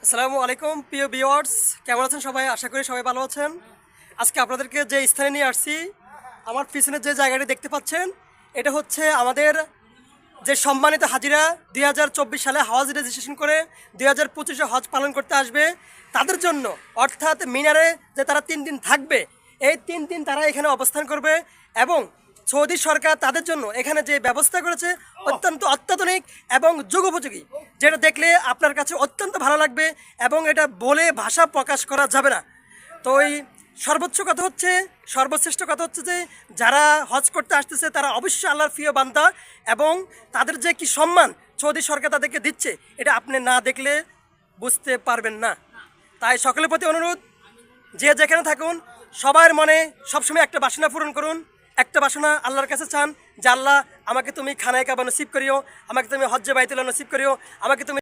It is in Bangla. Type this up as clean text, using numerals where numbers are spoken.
আসসালামু আলাইকুম প্রিয় ভিউয়ার্স, কেমন আছেন সবাই? আশা করি সবাই ভালো আছেন। আজকে আপনাদেরকে যে স্থানে নিয়ে আসছি, আমার পিছনে যে জায়গাটি দেখতে পাচ্ছেন, এটা হচ্ছে আমাদের যে সম্মানিত হাজিরা 2024 সালে হজ রেজিস্ট্রেশন করে 2025-এ হজ পালন করতে আসবে তাদের জন্য, অর্থাৎ মিনারে যে তারা 3 দিন থাকবে, এই 3 দিন তারা এখানে অবস্থান করবে। এবং সৌদি সরকার তাদের জন্য এখানে যে ব্যবস্থা করেছে অত্যন্ত অত্যাধুনিক এবং যুগোপযোগী, যেটা দেখলে আপনার কাছে অত্যন্ত ভালো লাগবে এবং এটা বলে ভাষা প্রকাশ করা যাবে না। তো এই সর্বশ্রেষ্ঠ কথা হচ্ছে যে যারা হজ করতে আসতেছে তারা অবশ্যই আল্লাহর প্রিয় বান্দা, এবং তাদের যে কি সম্মান সৌদি সরকার তাদেরকে দিচ্ছে, এটা আপনি না দেখলে বুঝতে পারবেন না। তাই সকলের প্রতি অনুরোধ, যে যেখানে থাকুন সবার মনে সবসময় একটা বাসনা পূরণ করুন। একটা বাসনা আল্লাহর কাছে চান যে আল্লাহ, আমাকে তুমি খানায় কাবা নসিব করিও, আমাকে তুমি হজ্জে বাইতুল্লাহ নসিব করিও, আমাকে তুমি